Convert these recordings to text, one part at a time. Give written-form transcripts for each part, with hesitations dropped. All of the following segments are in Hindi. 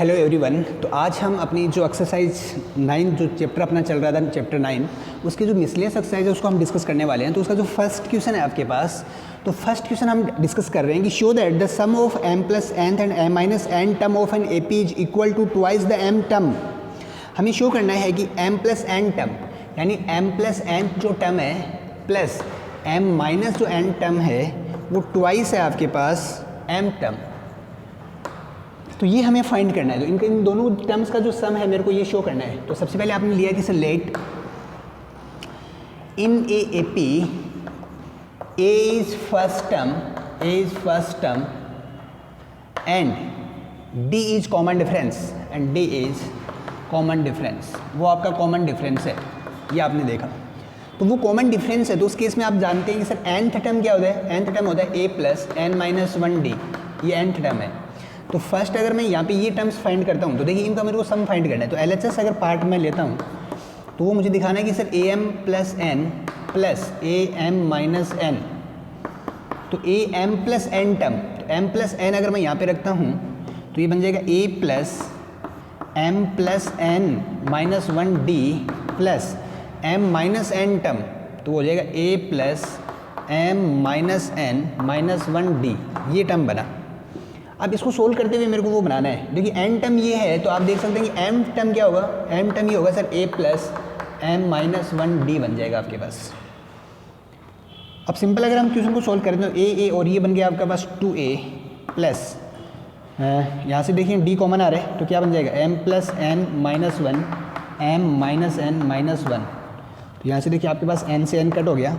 Hello everyone. तो आज हम अपनी जो एक्सरसाइज 9 जो चैप्टर अपना चल रहा था चैप्टर 9 उसकी जो मिसलेनियस एक्सरसाइज है उसको हम डिस्कस करने वाले हैं। तो उसका जो फर्स्ट क्वेश्चन है आपके पास, तो फर्स्ट क्वेश्चन हम डिस्कस कर रहे हैं कि show that the sum of m plus nth and m minus n term of an AP is equal to twice the m term. हमें शो करना है कि m प्लस n टर्म यानी m प्लस n जो टर्म है प्लस m माइनस जो n टर्म है वो ट्वाइस है आपके पास m टर्म। तो ये हमें फाइंड करना है। तो इनके इन दोनों टर्म्स का जो सम है मेरे को ये शो करना है। तो सबसे पहले आपने लिया कि sir let in AP A is first term and D is common difference and D is common difference. वो आपका कॉमन डिफरेंस है, ये आपने देखा। तो वो कॉमन डिफरेंस है। तो उस केस में आप जानते हैं कि सर nth टर्म क्या होता है, nth टर्म होता है A plus n minus 1D, ये nth टर्म है। तो फर्स्ट अगर मैं यहाँ पे ये टर्म्स फाइंड करता हूँ तो देखिए इनका मेरे को सम फाइंड करना है। तो LHS अगर पार्ट में लेता हूँ तो वो मुझे दिखाना है कि sir AM plus n plus AM minus n। तो AM प्लस n टर्म, तो m प्लस n अगर मैं यहाँ पे रखता हूँ तो ये बन जाएगा A plus m plus n minus 1D plus m minus n term, तो हो जाएगा A plus m minus n minus 1D, ये टर्म बना। अब इसको सोल्व करते हुए मेरे को वो बनाना है। देखिए n टर्म ये है तो आप देख सकते हैं कि m टर्म क्या होगा, m टर्म ये होगा sir a plus m minus 1d बन जाएगा आपके पास। अब सिंपल अगर हम क्वेश्चन को सोल्व करें तो a और ये बन गया आपके पास 2a प्लस यहाँ से देखिए d कॉमन आ रहा है तो क्या बन जाएगा m plus n minus 1 m minus n minus 1। तो यहाँ से देखिए आपके पास n से n कट हो गया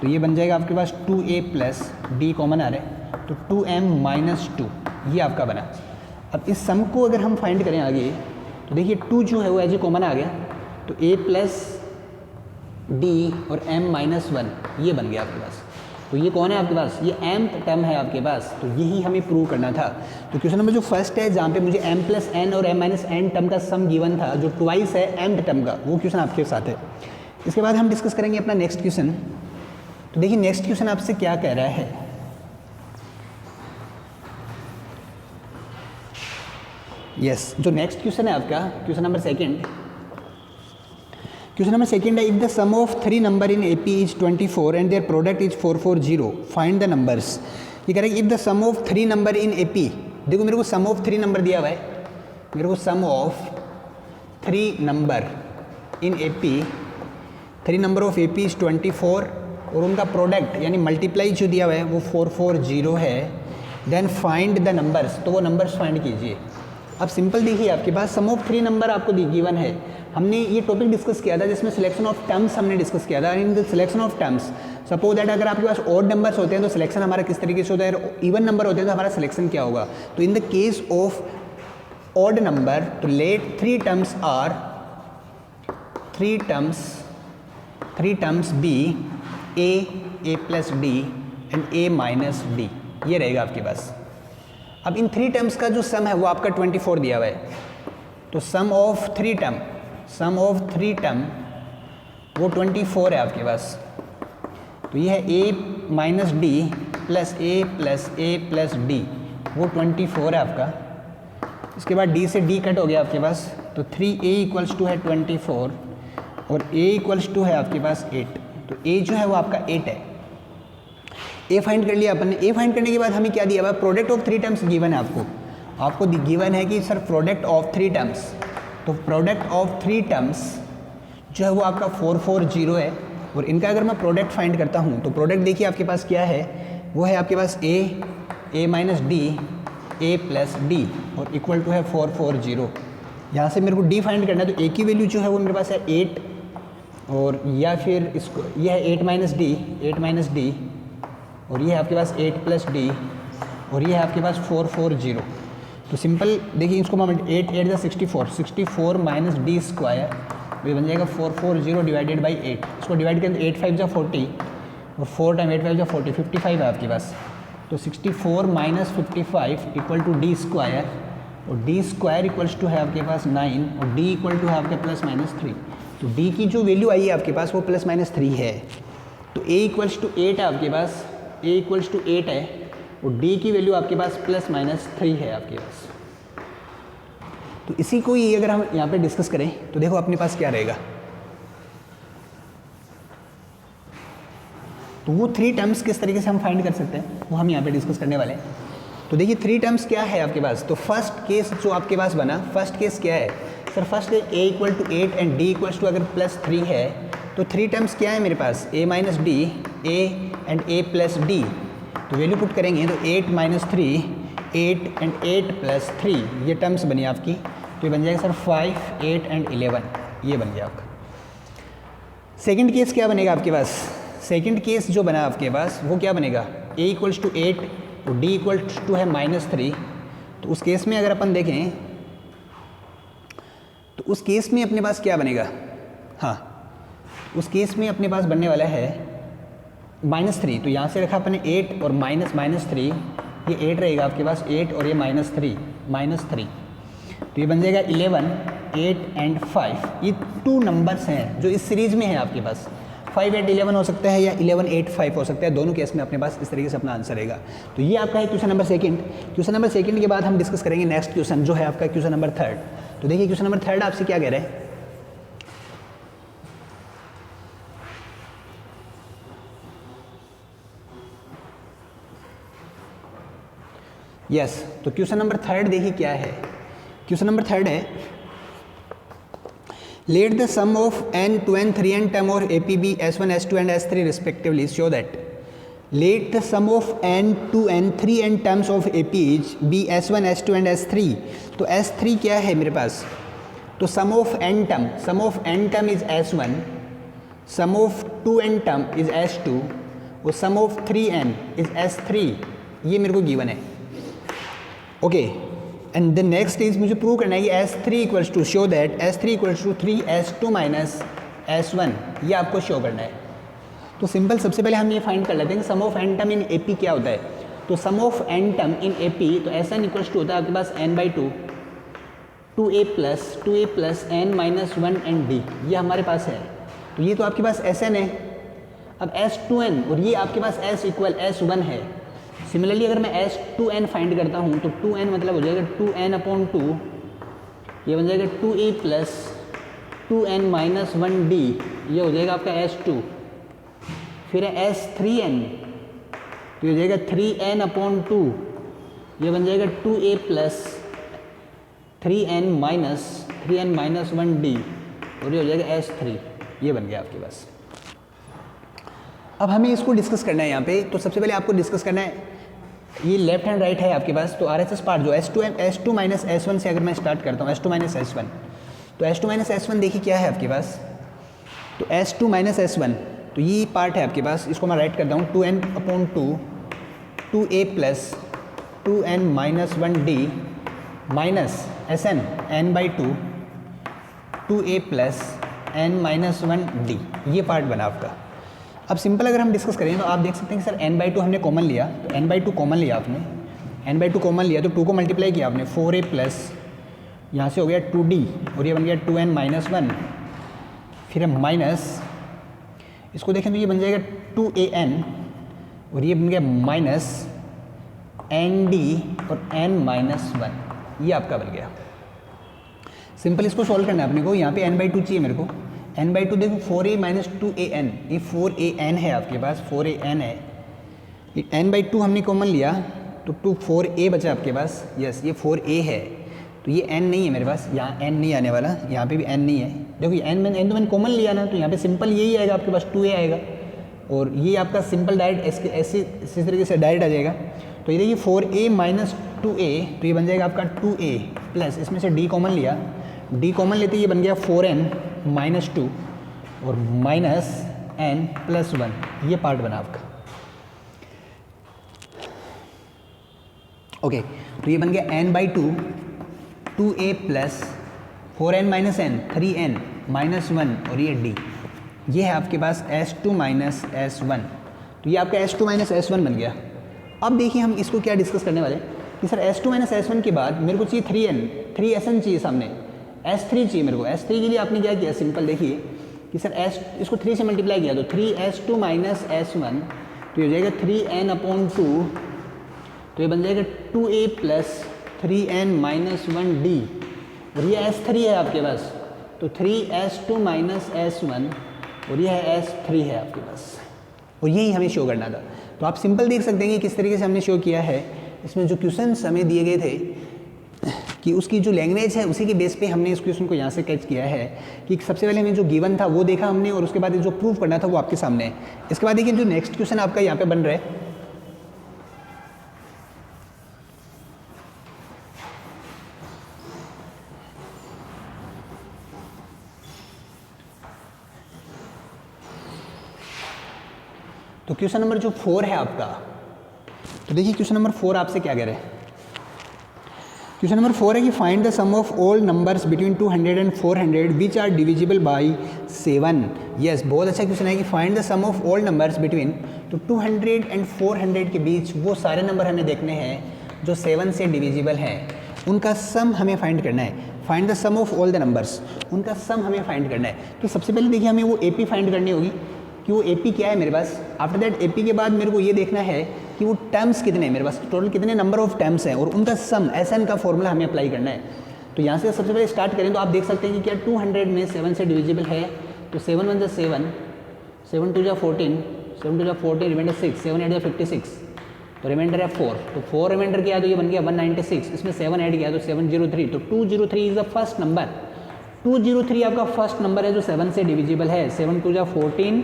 तो ये बन जाएगा आपके पास 2a प्लस d कॉमन आ रहा है तो 2m माइनस 2, ये आपका बना। अब इस सम को अगर हम फाइंड करें आगे तो देखिए 2 जो है वो एज ए कॉमन आ गया तो a प्लस d और m माइनस 1 ये बन गया आपके पास। तो ये कौन है आपके पास, ये m टर्म है आपके पास। तो यही हमें प्रूव करना था। तो क्वेश्चन नंबर जो फर्स्ट है जहाँ पे मुझे m प्लस n और m माइनस n टर्म का सम गिवन था जो ट्वाइस है m टर्म का, वो क्वेश्चन आपके साथ है। इसके बाद हम डिस्कस करेंगे अपना नेक्स्ट क्वेश्चन। तो देखिए नेक्स्ट क्वेश्चन आपसे क्या कह रहा है, यस जो नेक्स्ट क्वेश्चन है आपका question number second. Question number second है if the sum of 3 number in AP is 24 and their product is 440 find the numbers. ये कह रहा है if the sum of 3 number in AP, देखो मेरे को सम ऑफ 3 नंबर दिया हुआ है, मेरे को sum of 3 number in AP, 3 number of AP is 24 और उनका प्रोडक्ट यानी मल्टीप्लाई जो दिया हुआ है वो 440 है। देन फाइंड द नंबर्स, तो वो नंबर्स फाइंड कीजिए। अब सिंपल देखिए आपके पास सम ऑफ 3 नंबर आपको गिवन है। हमने ये टॉपिक डिस्कस किया था जिसमें सिलेक्शन ऑफ टर्म्स हमने डिस्कस किया था। In the selection of terms suppose that अगर आपके पास ऑड नंबर्स होते हैं तो सिलेक्शन हमारा किस तरीके से होता है, इवन नंबर होते हैं तो हमारा सिलेक्शन क्या होगा। तो in the case of odd number तो let 3 terms be a plus d and a minus d, ये रहेगा आपके पास। अब इन 3 टर्म्स का जो सम है वो आपका 24 दिया हुआ है। तो सम ऑफ 3 टर्म वो 24 है आपके पास। तो ये है a minus d plus a plus d, वो 24 है आपका। इसके बाद d से d कट हो गया आपके पास तो 3a इक्वल्स टू है 24 और a इक्वल्स टू है आपके पास 8। तो a जो है वो आपका 8 है। a फाइंड कर लिया अपन ने। a फाइंड करने के बाद हमें क्या दिया हुआ है, प्रोडक्ट ऑफ 3 टर्म्स गिवन है आपको गिवन है कि सर प्रोडक्ट ऑफ 3 टर्म्स। तो प्रोडक्ट ऑफ 3 टर्म्स जो है वो आपका 440 है और इनका अगर मैं प्रोडक्ट फाइंड करता हूँ तो प्रोडक्ट देखिए आपके पास क्या है, वो है आपके पास a minus d a plus d और इक्वल टू है 440। यहाँ से मेरे को d फाइंड करना है तो a की वैल्यू जो है वो मेरे पास है 8 और या फिर इसको यह है 8 माइनस d और ये है आपके पास 8 प्लस d और ये है आपके पास 440। तो सिंपल देखिए इसको मोमेंट 8 8 64 माइनस d स्क्वायर, ये बन जाएगा 440 डिवाइडेड बाई 8। इसको डिवाइड करें 8 5 जा 40 और 4 टाइम 8 5 जा 40, 55 है आपके पास। तो 64 minus 55 equal to d square और d स्क्वायर इक्वल्स टू है आपके पास 9 और d इक्वल टू है आपके प्लस माइनस 3। तो d की जो वैल्यू आई है आपके पास वो प्लस माइनस 3 है। तो a इक्वल्स टू 8 है आपके पास, a इक्वल्स टू 8 है और d की वैल्यू आपके पास प्लस माइनस 3 है आपके पास। तो इसी को ही अगर हम यहाँ पे डिस्कस करें तो देखो अपने पास क्या रहेगा, तो वो 3 टर्म्स किस तरीके से हम फाइंड कर सकते हैं वो हम यहाँ पे डिस्कस करने वाले हैं। तो देखिए 3 टर्म्स क्या है आपके पास। तो फर्स्ट केस जो आपके पास बना, फर्स्ट केस क्या है सर, फर्स्ट है a equal to 8 and d equal to अगर +3 है तो 3 टर्म्स क्या है मेरे पास, a minus d, a and a plus d. तो वैल्यू पुट करेंगे तो 8 माइनस 3, 8 एंड 8 प्लस 3 ये टर्म्स बनी आपकी। तो ये बन जाएगा सर 5, 8 एंड 11, ये बन गया आपका। सेकेंड केस क्या बनेगा आपके पास, सेकेंड केस जो बना आपके पास वो क्या बनेगा, a इक्वल्स टू 8 तो d इक्वल्स टू है -3। तो उस केस में अगर अपन देखें तो उस केस में अपने पास क्या बनेगा, हाँ उस केस में अपने पास बनने वाला है -3। तो यहाँ से रखा अपने 8 और -3, ये 8 रहेगा आपके पास 8 और ये -3, तो ये बन जाएगा 11, 8 एंड 5। ये 2 नंबर्स हैं जो इस सीरीज में है आपके पास, 5, 8, 11 हो सकता है या 11, 8, 5 हो सकता है। दोनों केस में अपने पास इस तरीके से अपना आंसर रहेगा। तो ये आपका है question number second. Question number second के बाद हम डिस्कस करेंगे नेक्स्ट क्वेश्चन जो है आपका क्वेश्चन नंबर थर्ड। तो देखिए क्वेश्चन नंबर थर्ड आपसे क्या कह रहा है, यस तो क्वेश्चन नंबर थर्ड देखिए क्या है। क्वेश्चन नंबर थर्ड है, let the sum of n, 2n, 3n term of AP be S1, S2 and S3 respectively. Show that let the sum of n, 2n, 3n terms of AP be S1, S2 and S3. तो S3 क्या है मेरे पास, तो sum of n term is S1, sum of 2n term is S2 और sum of 3n is S3, ये मेरे को गिवन है। Okay and the next is मुझे प्रूव करना है कि S3 equals to, show that S3 equals to 3S2 minus S1, ये आपको शो करना है। तो सिंपल सबसे पहले हम ये फाइंड कर लेते हैं कि sum of N term in AP क्या होता है। तो sum of N term in AP तो Sn इक्वल्स टू होता है आपके पास n/2, 2a plus n minus 1 and d, ये हमारे पास है। तो ये तो आपके पास Sn है। अब S2n और ये आपके पास S इक्वल S1 है। सिमिलरली अगर मैं S2n फाइंड करता हूँ तो 2n मतलब हो जाएगा 2n/2, ये बन जाएगा 2a plus 2n minus 1d, ये हो जाएगा आपका S2। फिर है S3n तो ये हो जाएगा 3n/2, ये बन जाएगा 2a plus 3n minus 1d और ये हो जाएगा S3, ये बन गया आपके पास। अब हमें इसको डिस्कस करना है यहाँ पे। तो सबसे पहले आपको डिस्कस करना है, ये लेफ्ट हैंड राइट है आपके पास। तो RHS पार्ट जो S2 माइनस S1 से अगर मैं स्टार्ट करता हूँ, S2 माइनस S1, तो S2 माइनस S1 देखिए क्या है आपके पास। तो S2 माइनस S1 तो ये पार्ट है आपके पास, इसको मैं राइट करता हूँ 2n/2, 2a plus 2n minus 1d minus Sn n/2, 2a plus n minus 1d, ये पार्ट बना आपका। अब सिंपल अगर हम डिस्कस करें तो आप देख सकते हैं कि सर n/2 हमने कॉमन लिया, तो n/2 कॉमन लिया आपने, n/2 कॉमन लिया तो 2 को मल्टीप्लाई किया आपने, 4a प्लस यहाँ से हो गया 2d और ये बन गया 2n माइनस 1, फिर माइनस इसको देखें तो ये बन जाएगा 2an और ये बन गया माइनस nd और n माइनस 1, ये आपका बन गया। सिंपल इसको सॉल्व करना है अपने को। यहाँ पे n/2 चाहिए मेरे को, n/2 देखो 4a माइनस 2an, ये 4an है आपके पास, 4an है। ये n/2 हमने कॉमन लिया तो 4a बचा आपके पास, यस ये 4a है। तो ये n नहीं है मेरे पास, यहाँ n नहीं आने वाला, यहाँ पे भी n नहीं है। देखो ये n तो मैंने कॉमन लिया ना, तो यहाँ पे सिंपल यही आएगा आपके पास, 2a आएगा और ये आपका सिंपल डायरेक्ट ऐसे इसी तरीके से डायरेक्ट आ जाएगा। तो ये देखिए 4a माइनस 2a तो ये बन जाएगा आपका 2a प्लस, इसमें से d कॉमन लिया, d कॉमन लेते ये बन गया 4n माइनस 2 और माइनस n प्लस 1, ये पार्ट बना आपका। ओके तो ये बन गया n/2, 2a plus 4n minus n, 3n minus 1 और ये d, ये है आपके पास S2 माइनस S1। तो ये आपका S2 माइनस S1 बन गया। अब देखिए हम इसको क्या डिस्कस करने वाले कि सर S2 माइनस S1 के बाद मेरे को चाहिए 3n चाहिए, सामने S3 चाहिए मेरे को। S3 के लिए आपने क्या किया, सिंपल देखिए कि सर इसको 3 से मल्टीप्लाई किया तो 3S2 माइनस S1 तो ये हो जाएगा 3n/2, तो ये बन जाएगा 2a plus 3n minus 1d और ये S3 है आपके पास, तो 3S2 माइनस S1 और ये है S3 है आपके पास, और यही हमें शो करना था। तो आप सिंपल देख सकते हैं कि किस तरीके से हमने शो किया है। इसमें जो क्वेश्चंस हमें दिए गए थे कि उसकी जो लैंग्वेज है उसी के बेस पे हमने इस क्वेश्चन को यहाँ से कैच किया है कि सबसे पहले हमें जो गिवन था वो देखा हमने, और उसके बाद जो प्रूव करना था वो आपके सामने है। इसके बाद देखिए जो नेक्स्ट क्वेश्चन आपका यहाँ पे बन रहा है, तो क्वेश्चन नंबर जो 4 है आपका, तो देखिए क्वेश्चन नंबर 4 आपसे क्या कह रहे हैं। क्वेश्चन नंबर 4 है कि find the sum of all numbers between 200 and 400 which are divisible by 7। Yes, बहुत अच्छा क्वेश्चन है कि find the sum of all numbers between, तो 200 एंड 400 के बीच वो सारे नंबर हमें देखने हैं जो 7 से डिविजिबल हैं, उनका सम हमें फाइंड करना है। Find the sum of all the numbers, उनका सम हमें फाइंड करना है। तो सबसे पहले देखिए हमें वो AP फाइंड करनी होगी कि वो AP क्या है मेरे पास। आफ्टर दैट AP के बाद मेरे को ये देखना है कि वो टर्म्स कितने हैं मेरे पास, टोटल कितने नंबर ऑफ टर्म्स हैं, और उनका सम SN का फॉर्मूला हमें अप्लाई करना है। तो यहाँ से सबसे पहले स्टार्ट करें तो आप देख सकते हैं कि क्या 200 में 7 से डिविजिबल है, तो 7 1 7, 7 2 14, 7 2 14, रिमाइंडर 6, 7 8 56, तो रिमाइंडर है 4, तो 4 रिमाइंडर किया तो ये बन गया 196, इसमें 7 ऐड किया तो 703, तो 203 इज द फर्स्ट नंबर। 203 आपका फर्स्ट नंबर है जो 7 से डिविजिबल है। 7 2 14,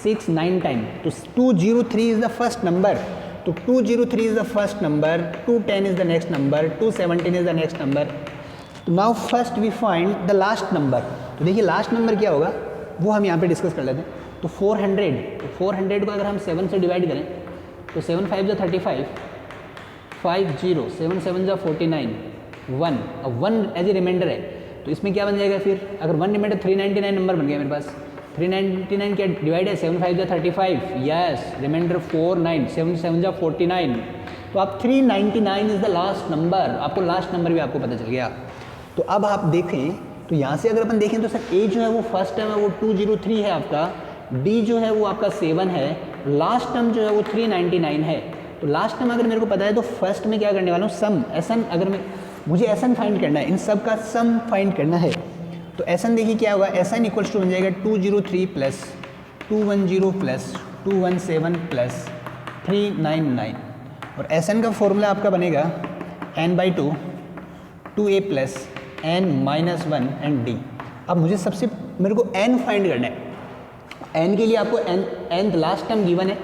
6 9 टाइम, तो 203 इज द फर्स्ट नंबर। तो 203 is the first number, 210 is the next number, 217 is the next number. तो now first we find the last number. तो देखिए लास्ट नंबर क्या होगा वो हम यहाँ पे डिस्कस कर लेते हैं। तो 400, तो 400 को अगर हम 7 से डिवाइड करें तो 7 5 जा 35, 5 0, 7 7 जा 49, 1, अब 1 एज ए रिमाइंडर है, तो इसमें क्या बन जाएगा फिर, अगर 1 रिमाइंडर 399 नंबर बन गया मेरे पास। 399 क्या डिवाइड है, 7 5 जा 35, यस, रिमाइंडर 4 9, 7 7 जा 49, तो आप 399 इज द लास्ट नंबर। आपको लास्ट नंबर भी आपको पता चल गया। तो अब आप देखें तो यहाँ से अगर अपन देखें तो सर A जो है वो फर्स्ट टर्म है वो 203 है आपका, D जो है वो आपका 7 है, लास्ट टर्म जो है वो 399 है। तो लास्ट टर्म अगर मेरे को पता है तो फर्स्ट में क्या करने वाला हूँ, सम SN, अगर मुझे SN फाइंड करना है, इन सब का सम फाइंड करना है। तो SN देखिए क्या होगा, SN इक्वल्स टू बन जाएगा 203 प्लस 210 प्लस 217 प्लस 399, और SN का फॉर्मूला आपका बनेगा n/2 2a plus n minus 1 and D। अब मुझे सबसे मेरे को n फाइंड करना है। n के लिए आपको n लास्ट टर्म गिवन है,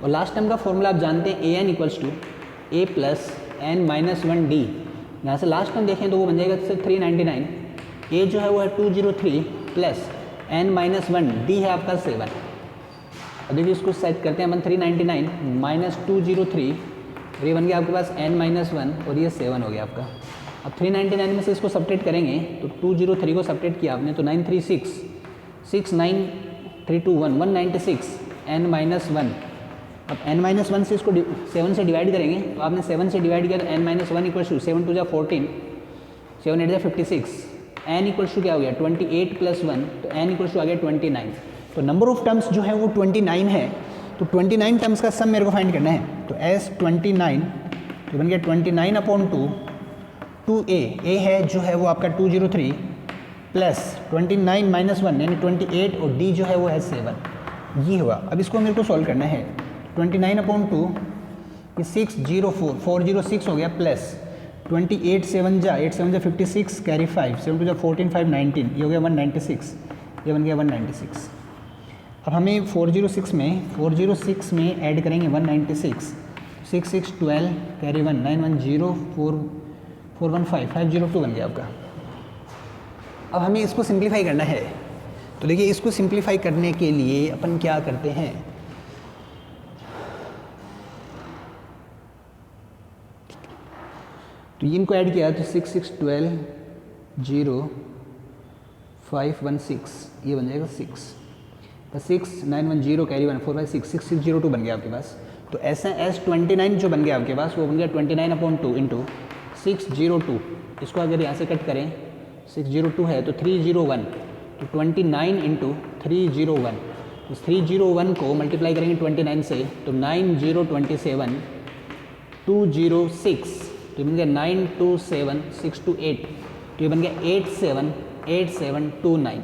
और लास्ट टर्म का फॉर्मूला आप जानते हैं an equals to a plus n minus 1 D। यहाँ से लास्ट टर्म देखें तो वो बन जाएगा 399, a जो है वो है 203 प्लस n माइनस 1, D है आपका 7। अब देखिए इसको सेट करते हैं अपन, 399 माइनस 203, और ये बन गया आपके पास n माइनस 1, और ये 7 हो गया आपका। अब 399 में से इसको सब्ट्रैक्ट करेंगे तो 203 को सब्ट्रैक्ट किया आपने तो 936, 69321, 196, n माइनस 1। अब n माइनस 1 से इसको 7 से डिवाइड करेंगे, तो आपने 7 से डिवाइड किया तो n माइनस 1 इक्वल टू 7 2 जा 14, 7 8 जा 56, n इक्वल टू क्या हो गया 28 प्लस 1, तो n इक्वल टू आ गया 29। तो नंबर ऑफ टर्म्स जो है वो 29 है, तो 29 टर्म्स का सम मेरे को फाइंड करना है। तो S29 तो बन गया 29/2, 2a है जो है वो आपका 203 प्लस 29 माइनस 1 यानी 28, और D जो है वो है 7, ये हुआ। अब इसको मेरे को सॉल्व करना है। 29/2 ये 604 406 हो गया, प्लस 28 7 जा 8 7 जा 56, कैरी 5 7 2 जा 14 5 19, ये हो गया 196, ये बन गया 196। अब हमें 406 में ऐड करेंगे 196, 6 6 12, कैरी 1 9 1 0 4 415 502 बन गया आपका। अब हमें इसको सिंप्लीफाई करना है। तो देखिए इसको सिंप्लीफाई करने के लिए अपन क्या करते हैं, तो इनको ऐड किया तो 6 6 12 0 5 1 6, ये बन जाएगा 6, तो 6 9 1 0 कैरी 1 4 5 6 6 6 0 2 बन गया आपके पास। तो ऐसा S29 जो बन गया आपके पास वो बन गया 29/2 इंटू 602। इसको अगर यहाँ से कट करें 602 है तो 301, तो 29 इंटू 301, तो 301 को मल्टीप्लाई करेंगे 29 से तो 9027 206, तो बन गया 927628, तो ये बन गया 878729।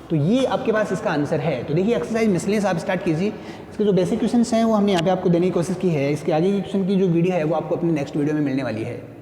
तो ये आपके पास इसका आंसर है। तो देखिए एक्सरसाइज मिसलेनियस आप स्टार्ट कीजिए। इसके जो बेसिक क्वेश्चंस हैं वो हमने यहाँ पे आपको देने की कोशिश की है। इसके आगे की क्वेश्चन की जो वीडियो है वो आपको अपनी नेक्स्ट वीडियो में मिलने वाली है।